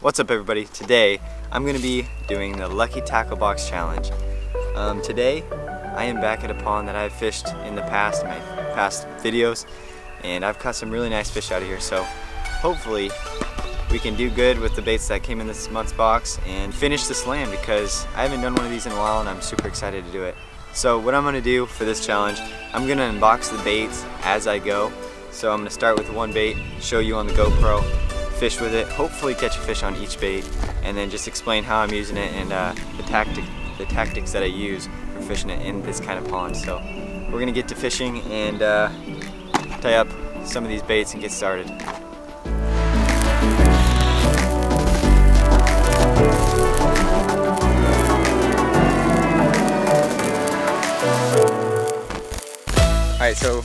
What's up everybody? Today I'm going to be doing the Lucky Tackle Box Challenge. Today I am back at a pond that I've fished in the past, in my past videos, and I've caught some really nice fish out of here, so hopefully we can do good with the baits that came in this month's box and finish the slam, because I haven't done one of these in a while and I'm super excited to do it. So what I'm going to do for this challenge, I'm going to unbox the baits as I go. So I'm going to start with one bait, show you on the GoPro, fish with it, hopefully catch a fish on each bait, and then just explain how I'm using it and the tactics that I use for fishing it in this kind of pond. So we're gonna get to fishing and tie up some of these baits and get started. Alright, so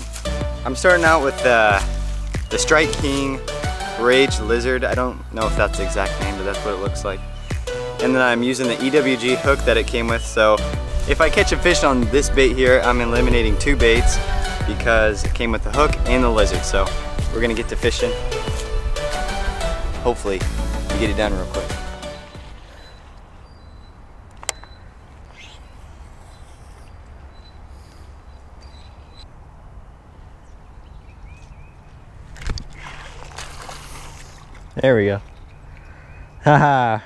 I'm starting out with the Strike King Rage Lizard. I don't know if that's the exact name, but that's what it looks like. And then I'm using the EWG hook that it came with, so if I catch a fish on this bait here, I'm eliminating two baits because it came with the hook and the lizard. So we're gonna get to fishing. Hopefully we get it done real quick. There we go. Haha,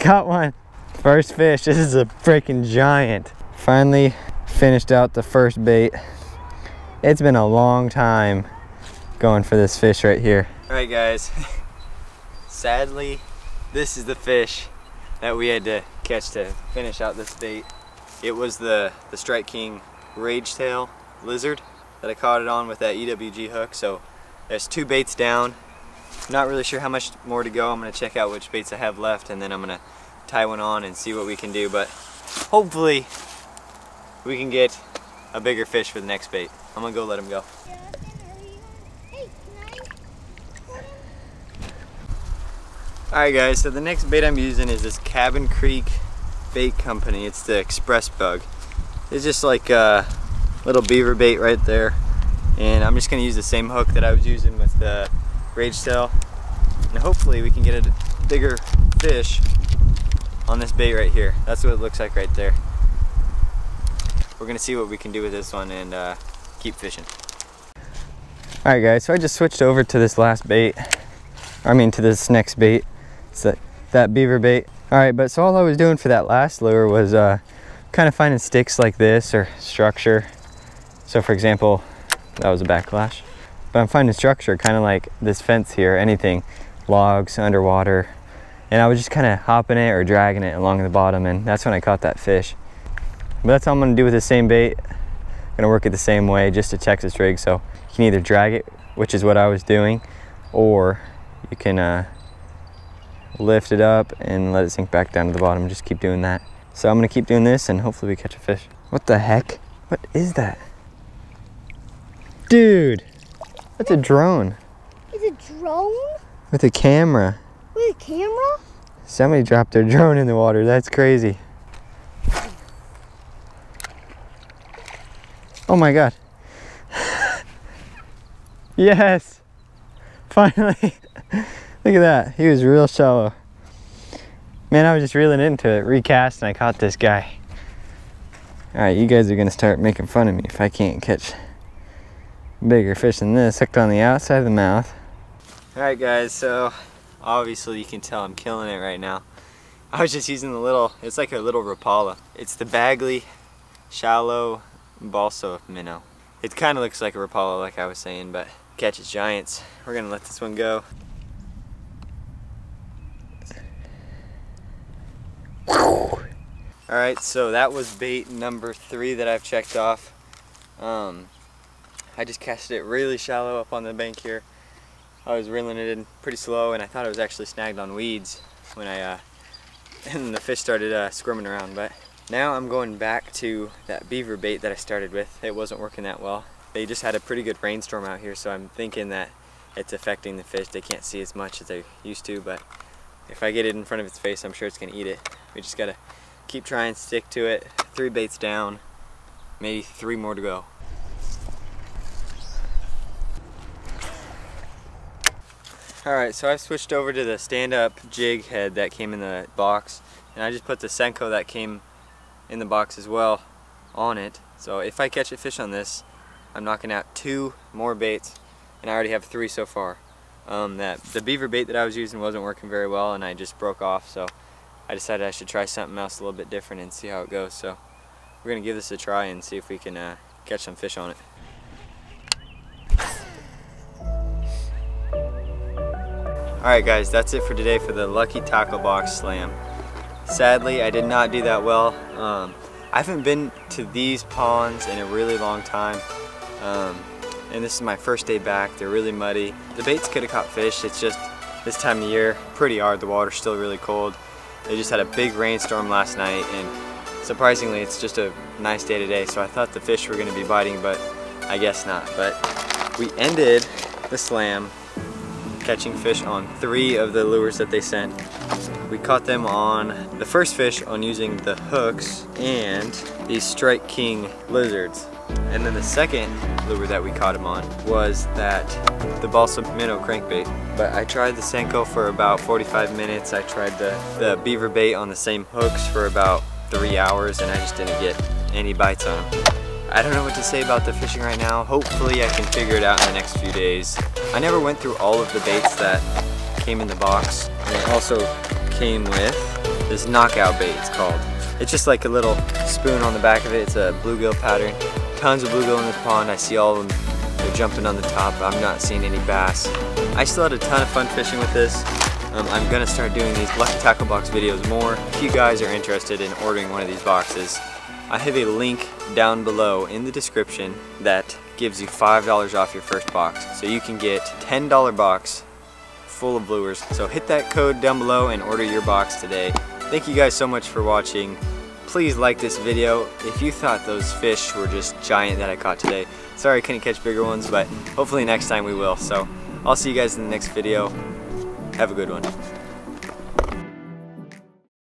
got one. First fish. This is a freaking giant. Finally finished out the first bait. It's been a long time going for this fish right here. All right guys, sadly this is the fish that we had to catch to finish out this bait. It was the Strike King Rage Tail Lizard that I caught it on with that EWG hook. So there's two baits down. Not really sure how much more to go. I'm going to check out which baits I have left, and then I'm going to tie one on and see what we can do, but hopefully we can get a bigger fish for the next bait. I'm going to go let him go. Alright guys, so the next bait I'm using is this Cabin Creek Bait Company. It's the Express Bug. It's just like a little beaver bait right there, and I'm just going to use the same hook that I was using with the Rage Tail, and hopefully we can get a bigger fish on this bait right here. That's what it looks like right there. We're gonna see what we can do with this one and keep fishing. Alright guys, so I just switched over to this last bait, to this next bait. It's that beaver bait. Alright, but so all I was doing for that last lure was kind of finding sticks like this or structure. So for example, that was a backlash. But I'm finding structure kind of like this fence here, anything, logs, underwater. And I was just kind of hopping it or dragging it along the bottom, and that's when I caught that fish. But that's all I'm gonna do with the same bait. I'm gonna work it the same way, just a Texas rig. So you can either drag it, which is what I was doing, or you can lift it up and let it sink back down to the bottom. Just keep doing that. So I'm gonna keep doing this and hopefully we catch a fish. What the heck? What is that? Dude! That's a drone. It's a drone? With a camera. With a camera? Somebody dropped their drone in the water. That's crazy. Oh my god. Yes! Finally! Look at that. He was real shallow. Man, I was just reeling into it, recast, and I caught this guy. Alright, you guys are gonna start making fun of me if I can't catch bigger fish than this. Hooked on the outside of the mouth. Alright guys, so obviously you can tell I'm killing it right now. I was just using the little, it's like a little Rapala. It's the Bagley Shallow Balsa Minnow. It kind of looks like a Rapala like I was saying, but catches giants. We're gonna let this one go. Alright, so that was bait number 3 that I've checked off. I just casted it really shallow up on the bank here. I was reeling it in pretty slow, and I thought it was actually snagged on weeds when and the fish started squirming around. But now I'm going back to that beaver bait that I started with. It wasn't working that well. They just had a pretty good rainstorm out here, so I'm thinking that it's affecting the fish. They can't see as much as they used to, but if I get it in front of its face, I'm sure it's gonna eat it. We just gotta keep trying, stick to it. 3 baits down, maybe 3 more to go. Alright, so I've switched over to the stand-up jig head that came in the box, and I just put the Senko that came in the box as well on it. So if I catch a fish on this, I'm knocking out 2 more baits, and I already have 3 so far. The beaver bait that I was using wasn't working very well, and I just broke off, so I decided I should try something else a little bit different and see how it goes. So we're gonna give this a try and see if we can catch some fish on it. Alright guys, that's it for today for the Lucky Tackle Box Slam. Sadly, I did not do that well. I haven't been to these ponds in a really long time, and this is my first day back. They're really muddy. The baits could have caught fish, it's just this time of year, pretty hard. The water's still really cold. They just had a big rainstorm last night, and surprisingly it's just a nice day today, so I thought the fish were going to be biting, but I guess not. But we ended the slam catching fish on 3 of the lures that they sent. We caught them on the first fish on using the hooks and these Strike King lizards. And then the second lure that we caught them on was the Balsa minnow crankbait. But I tried the Senko for about 45 minutes. I tried the beaver bait on the same hooks for about 3 hours, and I just didn't get any bites on them. I don't know what to say about the fishing right now. Hopefully I can figure it out in the next few days. I never went through all of the baits that came in the box. And it also came with this knockout bait, it's called. It's just like a little spoon on the back of it. It's a bluegill pattern. Tons of bluegill in this pond. I see all of them. They're jumping on the top. I'm not seeing any bass. I still had a ton of fun fishing with this. I'm gonna start doing these Lucky Tackle Box videos more. If you guys are interested in ordering one of these boxes, I have a link down below in the description that gives you $5 off your first box. So you can get a $10 box full of lures. So hit that code down below and order your box today. Thank you guys so much for watching. Please like this video if you thought those fish were just giant that I caught today. Sorry I couldn't catch bigger ones, but hopefully next time we will. So I'll see you guys in the next video. Have a good one.